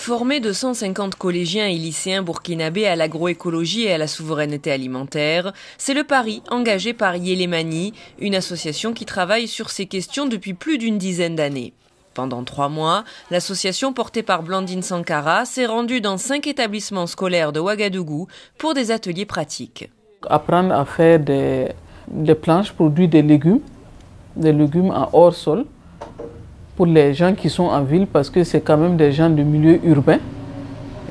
Formé de 150 collégiens et lycéens burkinabés à l'agroécologie et à la souveraineté alimentaire, c'est le pari engagé par Yélémani, une association qui travaille sur ces questions depuis plus d'une dizaine d'années. Pendant 3 mois, l'association portée par Blandine Sankara s'est rendue dans 5 établissements scolaires de Ouagadougou pour des ateliers pratiques. Apprendre à faire des planches, produire des légumes en hors sol, pour les gens qui sont en ville, parce que c'est quand même des gens de milieu urbain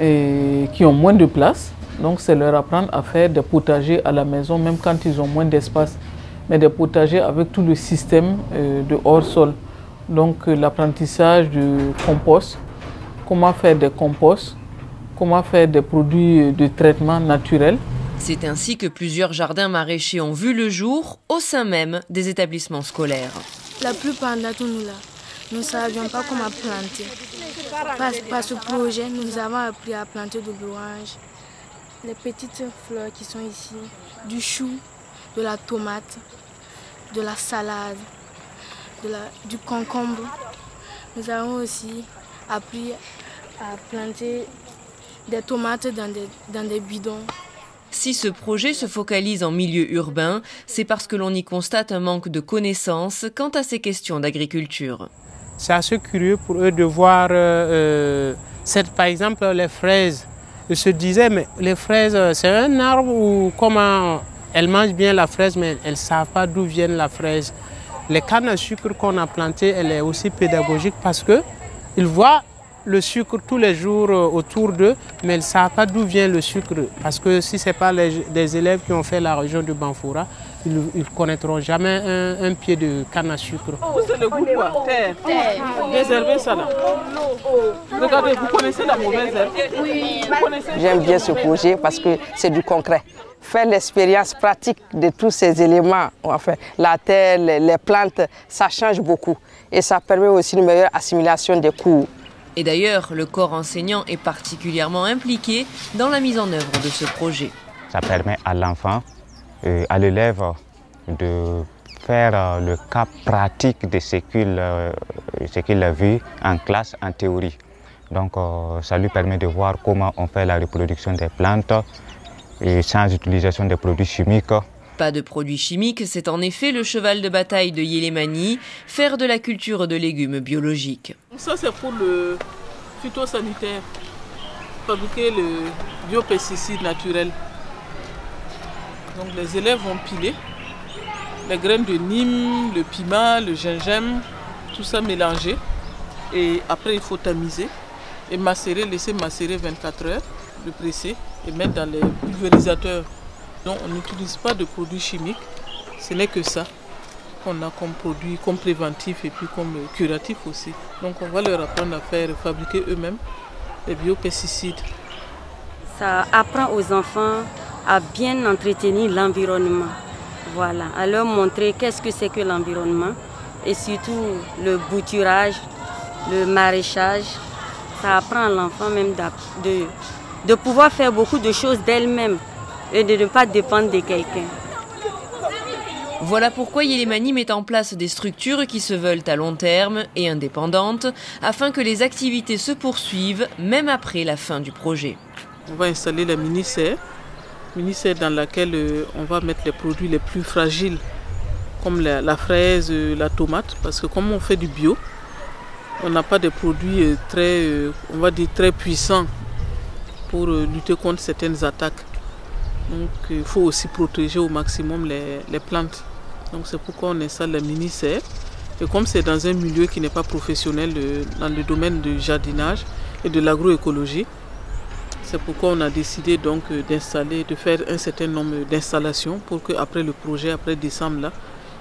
et qui ont moins de place. Donc c'est leur apprendre à faire des potagers à la maison, même quand ils ont moins d'espace, mais des potagers avec tout le système de hors sol. Donc l'apprentissage du compost, comment faire des composts, comment faire des produits de traitement naturel. C'est ainsi que plusieurs jardins maraîchers ont vu le jour au sein même des établissements scolaires. La plupart d'entre nous là, nous ne savions pas comment planter. Par ce projet, nous avons appris à planter de l'orange, les petites fleurs qui sont ici, du chou, de la tomate, de la salade, du concombre. Nous avons aussi appris à planter des tomates dans des bidons. Si ce projet se focalise en milieu urbain, c'est parce que l'on y constate un manque de connaissances quant à ces questions d'agriculture. C'est assez curieux pour eux de voir, par exemple, les fraises. Ils se disaient, mais les fraises, c'est un arbre ou comment elles mangent bien la fraise, mais elles ne savent pas d'où vient la fraise. Les cannes à sucre qu'on a plantées, elle est aussi pédagogique parce qu'ils voient le sucre tous les jours autour d'eux, mais ils ne savent pas d'où vient le sucre. Parce que si ce n'est pas des élèves qui ont fait la région de Banfoura, ils ne connaîtront jamais un pied de canne à sucre. C'est le goût quoi? Terre. Désherber ça là. Regardez, vous connaissez la mauvaise herbe? Oui. J'aime bien ce projet parce que c'est du concret. Faire l'expérience pratique de tous ces éléments, enfin, la terre, les plantes, ça change beaucoup. Et ça permet aussi une meilleure assimilation des cours. Et d'ailleurs, le corps enseignant est particulièrement impliqué dans la mise en œuvre de ce projet. Ça permet à l'enfant, à l'élève de faire le cas pratique de ce qu'il a vu en classe, en théorie. Donc ça lui permet de voir comment on fait la reproduction des plantes et sans utilisation de produits chimiques. Pas de produits chimiques, c'est en effet le cheval de bataille de Yélémani, faire de la culture de légumes biologiques. Ça c'est pour le phytosanitaire, fabriquer le biopesticide naturel. Donc les élèves vont piler les graines de Nîmes, le piment, le gingembre, tout ça mélangé. Et après il faut tamiser et macérer, laisser macérer 24 heures, le presser et mettre dans les pulvérisateurs. Donc on n'utilise pas de produits chimiques, ce n'est que ça qu'on a comme produit, comme préventif et puis comme curatif aussi. Donc on va leur apprendre à fabriquer eux-mêmes les biopesticides. Ça apprend aux enfants à bien entretenir l'environnement. Voilà, à leur montrer qu'est-ce que c'est que l'environnement et surtout le bouturage, le maraîchage. Ça apprend à l'enfant même de pouvoir faire beaucoup de choses d'elle-même et de ne pas dépendre de quelqu'un. Voilà pourquoi Yélémani met en place des structures qui se veulent à long terme et indépendantes, afin que les activités se poursuivent même après la fin du projet. On va installer la mini-serre dans laquelle on va mettre les produits les plus fragiles, comme la fraise, la tomate, parce que comme on fait du bio, on n'a pas de produits on va dire très puissants pour lutter contre certaines attaques. Donc il faut aussi protéger au maximum les plantes. Donc c'est pourquoi on installe la mini-serre. Et comme c'est dans un milieu qui n'est pas professionnel dans le domaine du jardinage et de l'agroécologie, c'est pourquoi on a décidé donc de faire un certain nombre d'installations pour qu'après le projet, après décembre, là,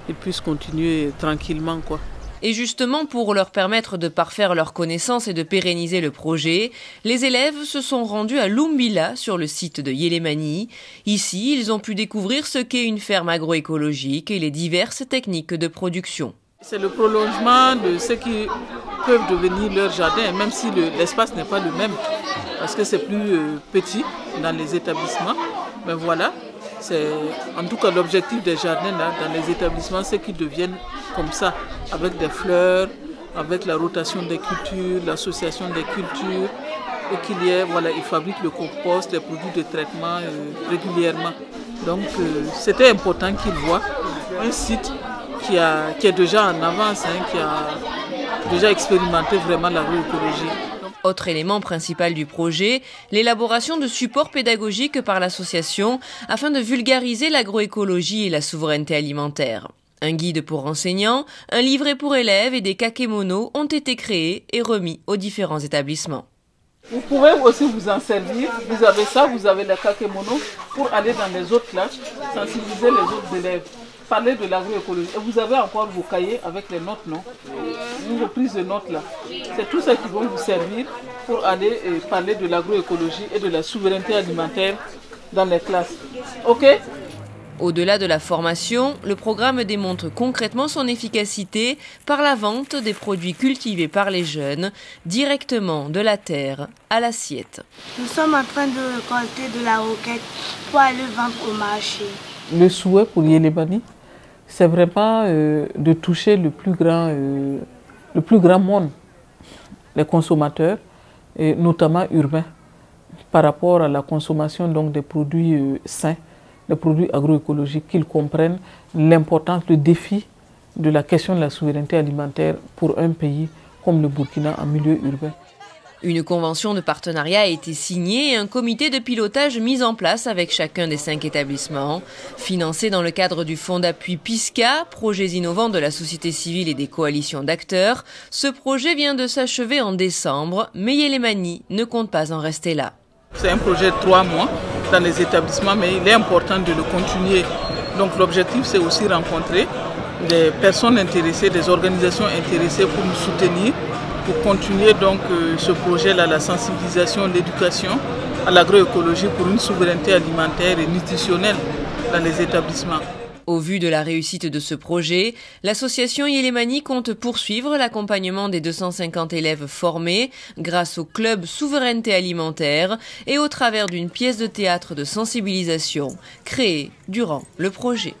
ils puissent continuer tranquillement, quoi. Et justement, pour leur permettre de parfaire leurs connaissances et de pérenniser le projet, les élèves se sont rendus à Lumbila, sur le site de Yélémani. Ici, ils ont pu découvrir ce qu'est une ferme agroécologique et les diverses techniques de production. C'est le prolongement de ce qui peuvent devenir leur jardin, même si l'espace n'est pas le même, parce que c'est plus petit dans les établissements. Mais voilà, c'est en tout cas l'objectif des jardins là, dans les établissements, c'est qu'ils deviennent comme ça, avec des fleurs, avec la rotation des cultures, l'association des cultures, et qu'il y ait, voilà, ils fabriquent le compost, les produits de traitement régulièrement. Donc c'était important qu'ils voient un site qui est déjà en avance, qui a déjà expérimenté vraiment l'agroécologie. Autre élément principal du projet, l'élaboration de supports pédagogiques par l'association afin de vulgariser l'agroécologie et la souveraineté alimentaire. Un guide pour enseignants, un livret pour élèves et des kakémonos ont été créés et remis aux différents établissements. Vous pouvez aussi vous en servir. Vous avez ça, vous avez les kakémonos pour aller dans les autres classes, sensibiliser les autres élèves, parler de l'agroécologie. Et vous avez encore vos cahiers avec les notes, non? Vos prises de notes là. C'est tout ça qui vont vous servir pour aller parler de l'agroécologie et de la souveraineté alimentaire dans les classes. Ok? Au-delà de la formation, le programme démontre concrètement son efficacité par la vente des produits cultivés par les jeunes, directement de la terre à l'assiette. Nous sommes en train de récolter de la roquette pour aller vendre au marché. Le souhait pour Yélémani, c'est vraiment de toucher le plus grand monde, les consommateurs, et notamment urbains, par rapport à la consommation donc, des produits sains, des produits agroécologiques, qu'ils comprennent l'importance, le défi de la question de la souveraineté alimentaire pour un pays comme le Burkina en milieu urbain. Une convention de partenariat a été signée et un comité de pilotage mis en place avec chacun des 5 établissements. Financé dans le cadre du fonds d'appui PISCA, projets innovants de la société civile et des coalitions d'acteurs, ce projet vient de s'achever en décembre, mais Yélémani ne compte pas en rester là. C'est un projet de 3 mois dans les établissements, mais il est important de le continuer. Donc l'objectif, c'est aussi rencontrer des personnes intéressées, des organisations intéressées pour nous soutenir, pour continuer donc ce projet-là, la sensibilisation, l'éducation à l'agroécologie pour une souveraineté alimentaire et nutritionnelle dans les établissements. Au vu de la réussite de ce projet, l'association Yélémani compte poursuivre l'accompagnement des 250 élèves formés grâce au club Souveraineté alimentaire et au travers d'une pièce de théâtre de sensibilisation créée durant le projet.